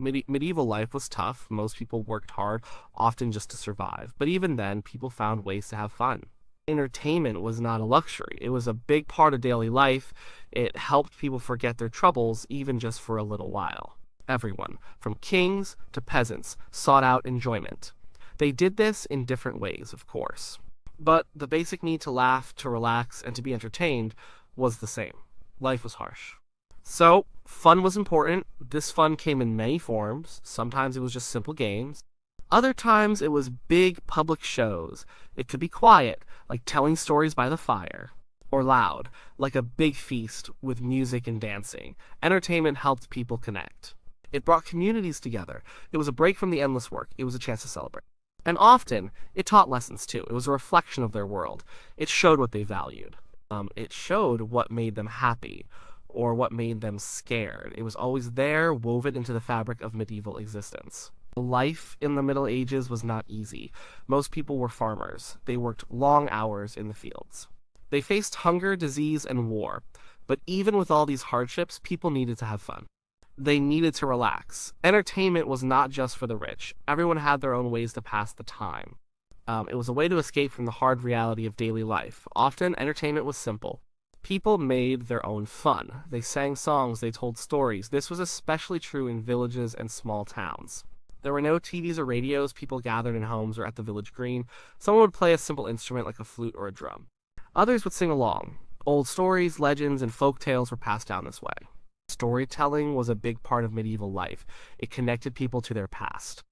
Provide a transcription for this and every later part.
Medieval life was tough. Most people worked hard, often just to survive. But even then, people found ways to have fun. Entertainment was not a luxury. It was a big part of daily life. It helped people forget their troubles, even just for a little while. Everyone, from kings to peasants, sought out enjoyment. They did this in different ways, of course. But the basic need to laugh, to relax, and to be entertained was the same. Life was harsh. So, fun was important. This fun came in many forms. Sometimes it was just simple games. Other times it was big public shows. It could be quiet, like telling stories by the fire, or loud, like a big feast with music and dancing. Entertainment helped people connect. It brought communities together. It was a break from the endless work. It was a chance to celebrate. And often, it taught lessons too. It was a reflection of their world. It showed what they valued. It showed what made them happy or what made them scared. It was always there, woven into the fabric of medieval existence. Life in the Middle Ages was not easy. Most people were farmers. They worked long hours in the fields. They faced hunger, disease, and war. But even with all these hardships, people needed to have fun. They needed to relax. Entertainment was not just for the rich. Everyone had their own ways to pass the time. It was a way to escape from the hard reality of daily life. Often, entertainment was simple. People made their own fun. They sang songs, they told stories. This was especially true in villages and small towns. There were no TVs or radios. People gathered in homes or at the village green. Someone would play a simple instrument like a flute or a drum. Others would sing along. Old stories, legends, and folk tales were passed down this way. Storytelling was a big part of medieval life. It connected people to their past.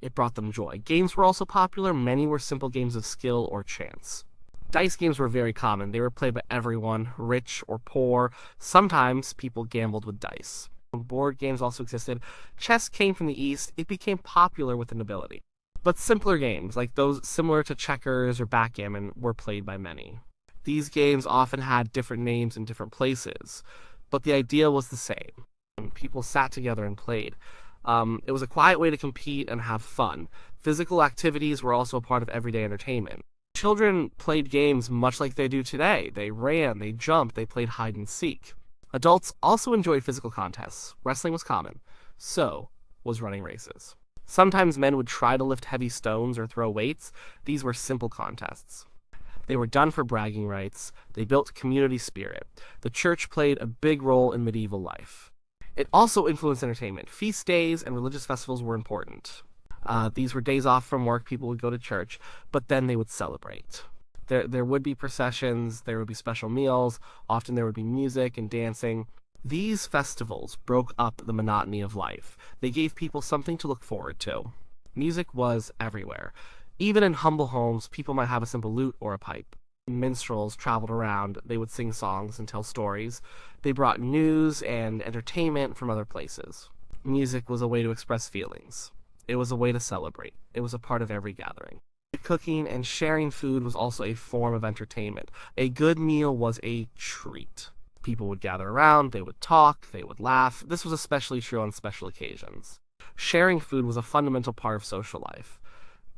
It brought them joy. Games were also popular. Many were simple games of skill or chance. Dice games were very common. They were played by everyone, rich or poor. Sometimes people gambled with dice. Board games also existed. Chess came from the East. It became popular with the nobility. But simpler games, like those similar to checkers or backgammon, were played by many. These games often had different names in different places, but the idea was the same. People sat together and played. It was a quiet way to compete and have fun. Physical activities were also a part of everyday entertainment. Children played games much like they do today. They ran, they jumped, they played hide and seek. Adults also enjoyed physical contests. Wrestling was common. So was running races. Sometimes men would try to lift heavy stones or throw weights. These were simple contests. They were done for bragging rights. They built community spirit. The church played a big role in medieval life. It also influenced entertainment. Feast days and religious festivals were important. These were days off from work. People would go to church, but then they would celebrate. There would be processions, there would be special meals, often there would be music and dancing. These festivals broke up the monotony of life. They gave people something to look forward to. Music was everywhere. Even in humble homes, people might have a simple lute or a pipe. Minstrels traveled around. They would sing songs and tell stories. They brought news and entertainment from other places. Music was a way to express feelings. It was a way to celebrate. It was a part of every gathering. Cooking and sharing food was also a form of entertainment. A good meal was a treat. People would gather around, they would talk, they would laugh. This was especially true on special occasions. Sharing food was a fundamental part of social life.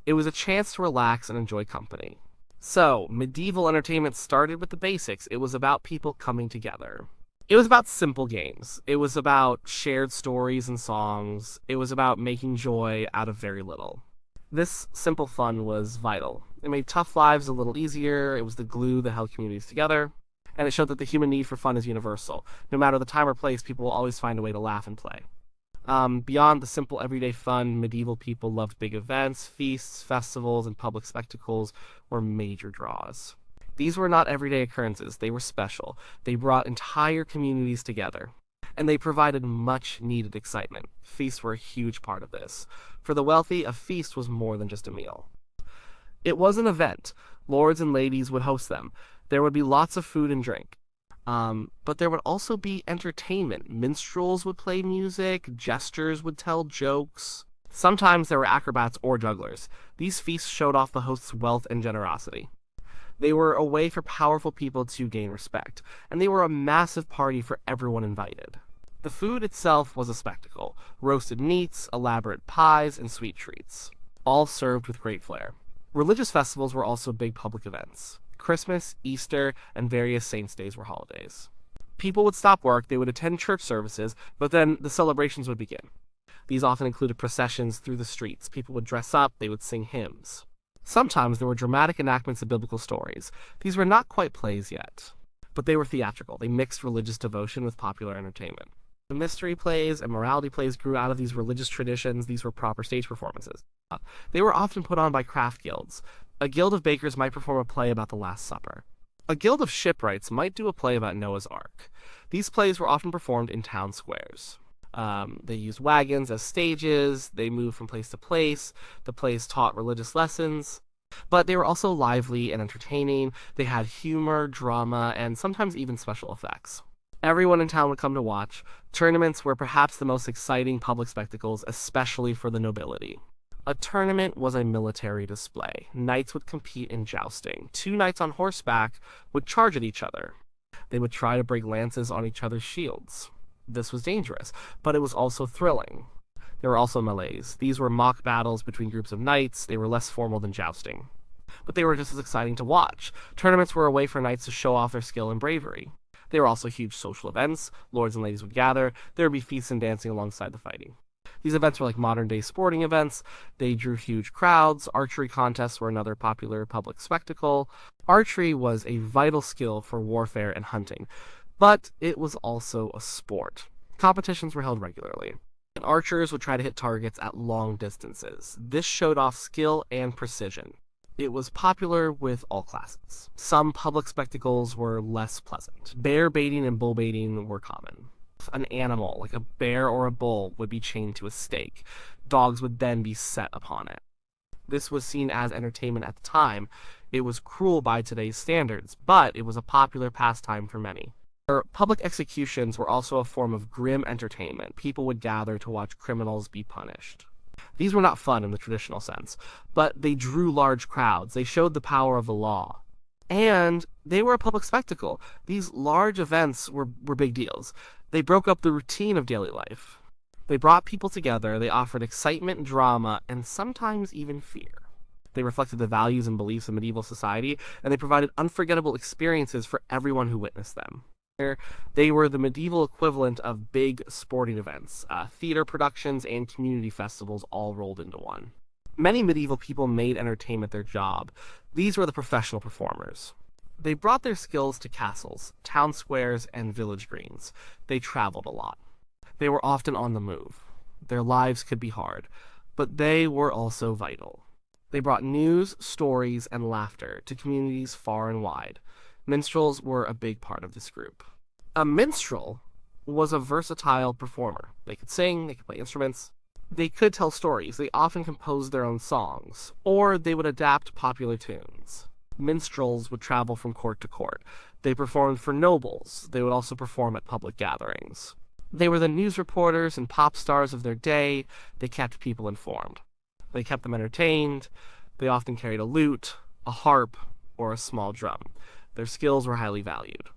It was a chance to relax and enjoy company. So, medieval entertainment started with the basics. It was about people coming together. It was about simple games. It was about shared stories and songs. It was about making joy out of very little. This simple fun was vital. It made tough lives a little easier. It was the glue that held communities together. And it showed that the human need for fun is universal. No matter the time or place, people will always find a way to laugh and play. Beyond the simple everyday fun, medieval people loved big events. Feasts, festivals, and public spectacles were major draws. These were not everyday occurrences. They were special. They brought entire communities together. And they provided much needed excitement. Feasts were a huge part of this. For the wealthy, a feast was more than just a meal. It was an event. Lords and ladies would host them. There would be lots of food and drink. But there would also be entertainment. Minstrels would play music, jesters would tell jokes. Sometimes there were acrobats or jugglers. These feasts showed off the host's wealth and generosity. They were a way for powerful people to gain respect, and they were a massive party for everyone invited. The food itself was a spectacle. Roasted meats, elaborate pies, and sweet treats, all served with great flair. Religious festivals were also big public events. Christmas, Easter, and various saints' days were holidays. People would stop work, they would attend church services, but then the celebrations would begin. These often included processions through the streets. People would dress up, they would sing hymns. Sometimes there were dramatic enactments of biblical stories. These were not quite plays yet, but they were theatrical. They mixed religious devotion with popular entertainment. The mystery plays and morality plays grew out of these religious traditions. These were proper stage performances. They were often put on by craft guilds. A guild of bakers might perform a play about the Last Supper. A guild of shipwrights might do a play about Noah's Ark. These plays were often performed in town squares. They used wagons as stages. They moved from place to place. The plays taught religious lessons. But they were also lively and entertaining. They had humor, drama, and sometimes even special effects. Everyone in town would come to watch. Tournaments were perhaps the most exciting public spectacles, especially for the nobility. A tournament was a military display. Knights would compete in jousting. Two knights on horseback would charge at each other. They would try to break lances on each other's shields. This was dangerous, but it was also thrilling. There were also melees. These were mock battles between groups of knights. They were less formal than jousting, but they were just as exciting to watch. Tournaments were a way for knights to show off their skill and bravery. They were also huge social events. Lords and ladies would gather. There would be feasts and dancing alongside the fighting. These events were like modern-day sporting events. They drew huge crowds. Archery contests were another popular public spectacle. Archery was a vital skill for warfare and hunting, but it was also a sport. Competitions were held regularly, and archers would try to hit targets at long distances. This showed off skill and precision. It was popular with all classes. Some public spectacles were less pleasant. Bear baiting and bull baiting were common. An animal, like a bear or a bull, would be chained to a stake. Dogs would then be set upon it. This was seen as entertainment at the time. It was cruel by today's standards, but it was a popular pastime for many. Public executions were also a form of grim entertainment. People would gather to watch criminals be punished. These were not fun in the traditional sense, but they drew large crowds. They showed the power of the law. And they were a public spectacle. These large events were big deals. They broke up the routine of daily life. They brought people together. They offered excitement, drama, and sometimes even fear. They reflected the values and beliefs of medieval society, and they provided unforgettable experiences for everyone who witnessed them. They were the medieval equivalent of big sporting events, theater productions, and community festivals all rolled into one. Many medieval people made entertainment their job. These were the professional performers. They brought their skills to castles, town squares, and village greens. They traveled a lot. They were often on the move. Their lives could be hard, but they were also vital. They brought news, stories, and laughter to communities far and wide. Minstrels were a big part of this group. A minstrel was a versatile performer. They could sing, they could play instruments, they could tell stories. They often composed their own songs, or they would adapt popular tunes. Minstrels would travel from court to court. They performed for nobles. They would also perform at public gatherings. They were the news reporters and pop stars of their day. They kept people informed. They kept them entertained. They often carried a lute, a harp, or a small drum. Their skills were highly valued.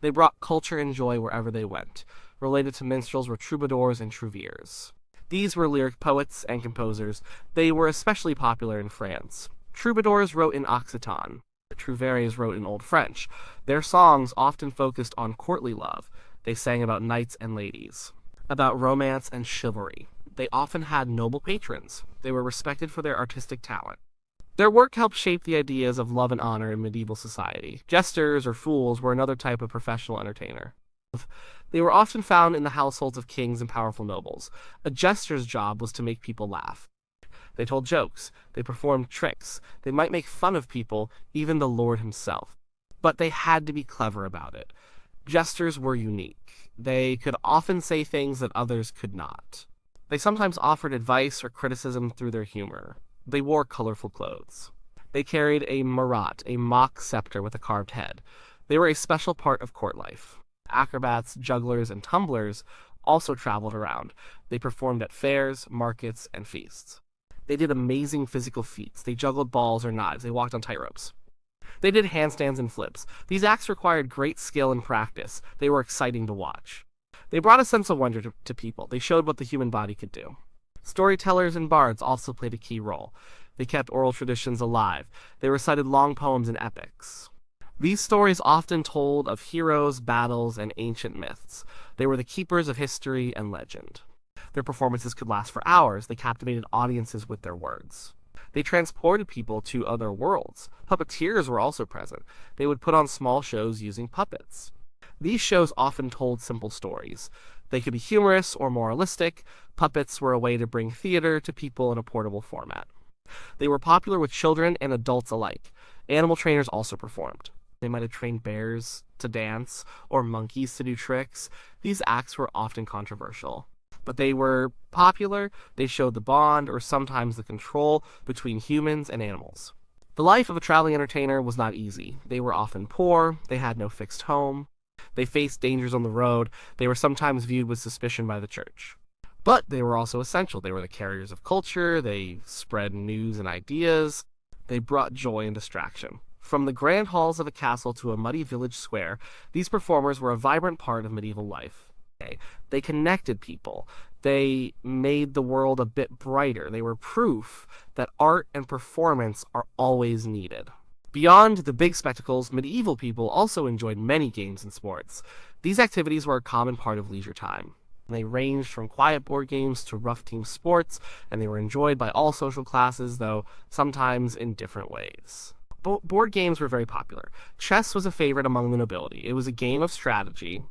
They brought culture and joy wherever they went. Related to minstrels were troubadours and trouvères. These were lyric poets and composers. They were especially popular in France. Troubadours wrote in Occitan. Trouvères wrote in Old French. Their songs often focused on courtly love. They sang about knights and ladies, about romance and chivalry. They often had noble patrons. They were respected for their artistic talent. Their work helped shape the ideas of love and honor in medieval society. Jesters or fools were another type of professional entertainer. They were often found in the households of kings and powerful nobles. A jester's job was to make people laugh. They told jokes. They performed tricks. They might make fun of people, even the Lord himself. But they had to be clever about it. Jesters were unique. They could often say things that others could not. They sometimes offered advice or criticism through their humor. They wore colorful clothes. They carried a marat, a mock scepter with a carved head. They were a special part of court life. Acrobats, jugglers, and tumblers also traveled around. They performed at fairs, markets, and feasts. They did amazing physical feats. They juggled balls or knives. They walked on tightropes. They did handstands and flips. These acts required great skill and practice. They were exciting to watch. They brought a sense of wonder to people. They showed what the human body could do. Storytellers and bards also played a key role. They kept oral traditions alive. They recited long poems and epics. These stories often told of heroes, battles, and ancient myths. They were the keepers of history and legend. Their performances could last for hours. They captivated audiences with their words. They transported people to other worlds. Puppeteers were also present. They would put on small shows using puppets. These shows often told simple stories. They could be humorous or moralistic. Puppets were a way to bring theater to people in a portable format. They were popular with children and adults alike. Animal trainers also performed. They might have trained bears to dance or monkeys to do tricks. These acts were often controversial, but they were popular. They showed the bond or sometimes the control between humans and animals. The life of a traveling entertainer was not easy. They were often poor. They had no fixed home. They faced dangers on the road. They were sometimes viewed with suspicion by the church. But they were also essential. They were the carriers of culture. They spread news and ideas. They brought joy and distraction. From the grand halls of a castle to a muddy village square, these performers were a vibrant part of medieval life. They connected people. They made the world a bit brighter. They were proof that art and performance are always needed. Beyond the big spectacles, medieval people also enjoyed many games and sports. These activities were a common part of leisure time. They ranged from quiet board games to rough team sports, and they were enjoyed by all social classes, though sometimes in different ways. Board games were very popular. Chess was a favorite among the nobility. It was a game of strategy.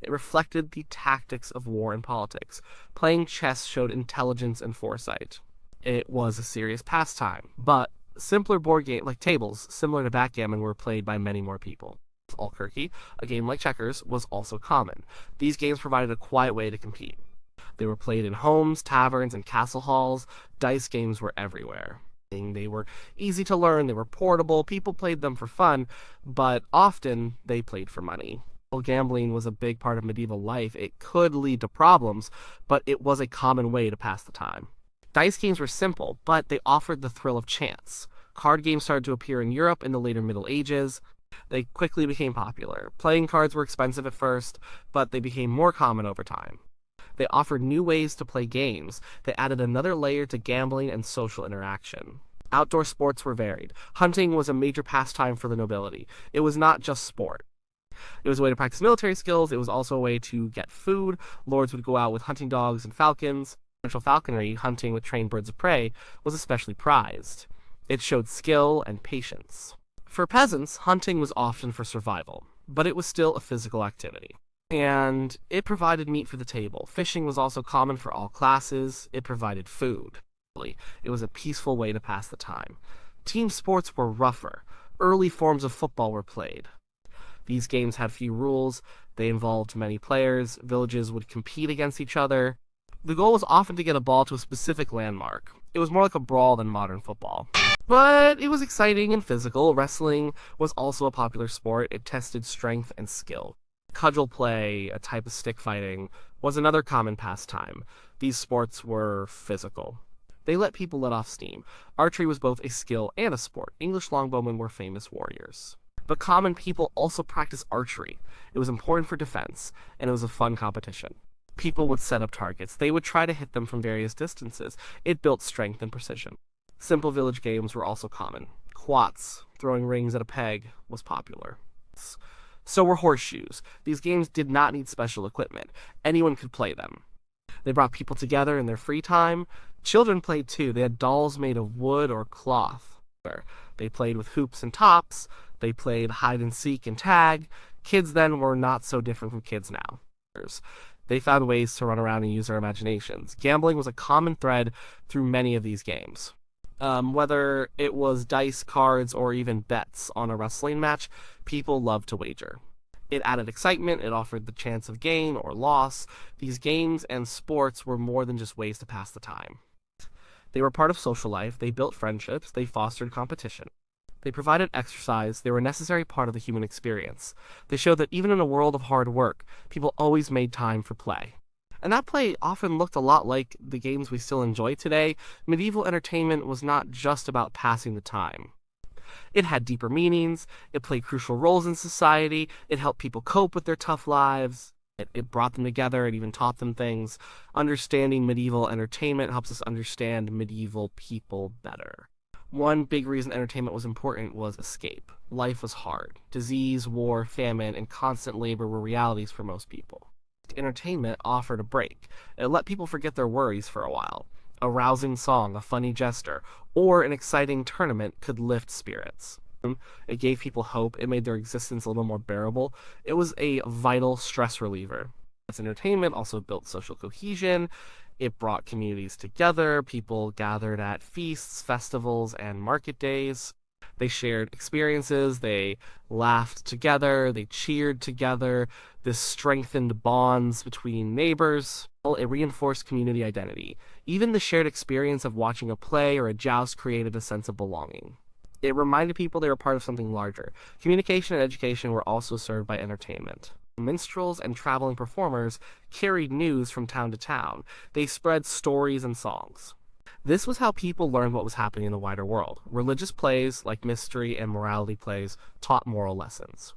It reflected the tactics of war and politics. Playing chess showed intelligence and foresight. It was a serious pastime, but simpler board games, like tables, similar to backgammon, were played by many more people. Alkirky, a game like checkers, was also common. These games provided a quiet way to compete. They were played in homes, taverns, and castle halls. Dice games were everywhere. They were easy to learn, they were portable, people played them for fun, but often they played for money. Gambling was a big part of medieval life. It could lead to problems, but it was a common way to pass the time. Dice games were simple, but they offered the thrill of chance. Card games started to appear in Europe in the later Middle Ages. They quickly became popular. Playing cards were expensive at first, but they became more common over time. They offered new ways to play games. They added another layer to gambling and social interaction. Outdoor sports were varied. Hunting was a major pastime for the nobility. It was not just sport. It was a way to practice military skills. It was also a way to get food. Lords would go out with hunting dogs and falcons. Commercial falconry, hunting with trained birds of prey, was especially prized. It showed skill and patience. For peasants, hunting was often for survival, but it was still a physical activity. And it provided meat for the table. Fishing was also common for all classes. It provided food. It was a peaceful way to pass the time. Team sports were rougher. Early forms of football were played. These games had few rules. They involved many players. Villages would compete against each other. The goal was often to get a ball to a specific landmark. It was more like a brawl than modern football. But it was exciting and physical. Wrestling was also a popular sport. It tested strength and skill. Cudgel play, a type of stick fighting, was another common pastime. These sports were physical. They let people let off steam. Archery was both a skill and a sport. English longbowmen were famous warriors. But common people also practiced archery. It was important for defense, and it was a fun competition. People would set up targets. They would try to hit them from various distances. It built strength and precision. Simple village games were also common. Quoits, throwing rings at a peg, was popular. So were horseshoes. These games did not need special equipment. Anyone could play them. They brought people together in their free time. Children played too. They had dolls made of wood or cloth. They played with hoops and tops. They played hide and seek and tag. Kids then were not so different from kids now. They found ways to run around and use their imaginations. Gambling was a common thread through many of these games. Whether it was dice, cards, or even bets on a wrestling match, people loved to wager. It added excitement. It offered the chance of gain or loss. These games and sports were more than just ways to pass the time. They were part of social life. They built friendships. They fostered competition. They provided exercise. They were a necessary part of the human experience. They showed that even in a world of hard work, people always made time for play. And that play often looked a lot like the games we still enjoy today. Medieval entertainment was not just about passing the time. It had deeper meanings. It played crucial roles in society. It helped people cope with their tough lives. It brought them together. It even taught them things. Understanding medieval entertainment helps us understand medieval people better. One big reason entertainment was important was escape. Life was hard. Disease, war, famine, and constant labor were realities for most people. Entertainment offered a break. It let people forget their worries for a while. A rousing song, a funny jester, or an exciting tournament could lift spirits. It gave people hope. It made their existence a little more bearable. It was a vital stress reliever. As entertainment also built social cohesion. It brought communities together. People gathered at feasts, festivals, and market days. They shared experiences, they laughed together, they cheered together. This strengthened bonds between neighbors. It reinforced community identity. Even the shared experience of watching a play or a joust created a sense of belonging. It reminded people they were part of something larger. Communication and education were also served by entertainment. Minstrels and traveling performers carried news from town to town. They spread stories and songs. This was how people learned what was happening in the wider world. Religious plays, like mystery and morality plays, taught moral lessons.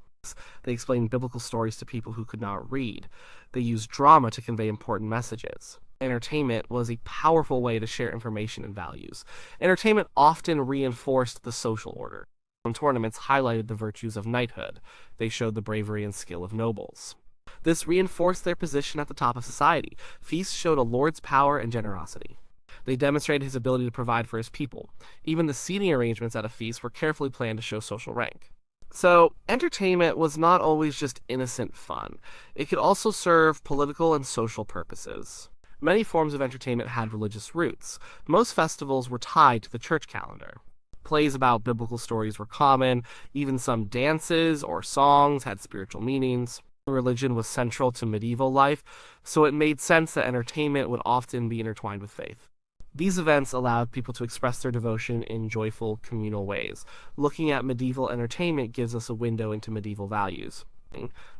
They explained biblical stories to people who could not read. They used drama to convey important messages. Entertainment was a powerful way to share information and values. Entertainment often reinforced the social order. Tournaments highlighted the virtues of knighthood. They showed the bravery and skill of nobles. This reinforced their position at the top of society. Feasts showed a lord's power and generosity. They demonstrated his ability to provide for his people. Even the seating arrangements at a feast were carefully planned to show social rank. So, entertainment was not always just innocent fun. It could also serve political and social purposes. Many forms of entertainment had religious roots. Most festivals were tied to the church calendar. Plays about biblical stories were common. Even some dances or songs had spiritual meanings. Religion was central to medieval life, so it made sense that entertainment would often be intertwined with faith. These events allowed people to express their devotion in joyful, communal ways. Looking at medieval entertainment gives us a window into medieval values.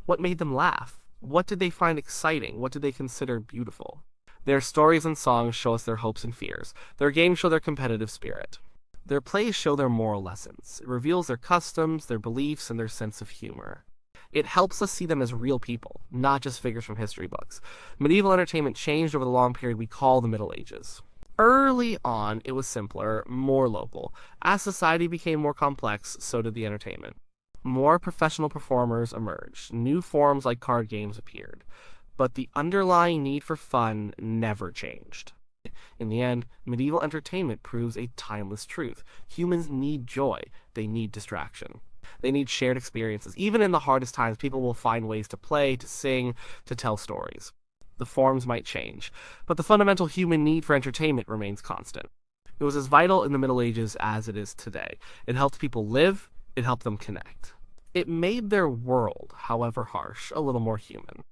What made them laugh? What did they find exciting? What did they consider beautiful? Their stories and songs show us their hopes and fears. Their games show their competitive spirit. Their plays show their moral lessons. It reveals their customs, their beliefs, and their sense of humor. It helps us see them as real people, not just figures from history books. Medieval entertainment changed over the long period we call the Middle Ages. Early on, it was simpler, more local. As society became more complex, so did the entertainment. More professional performers emerged. New forms like card games appeared. But the underlying need for fun never changed. In the end, medieval entertainment proves a timeless truth. Humans need joy. They need distraction. They need shared experiences. Even in the hardest times, people will find ways to play, to sing, to tell stories. The forms might change, but the fundamental human need for entertainment remains constant. It was as vital in the Middle Ages as it is today. It helped people live, it helped them connect. It made their world, however harsh, a little more human.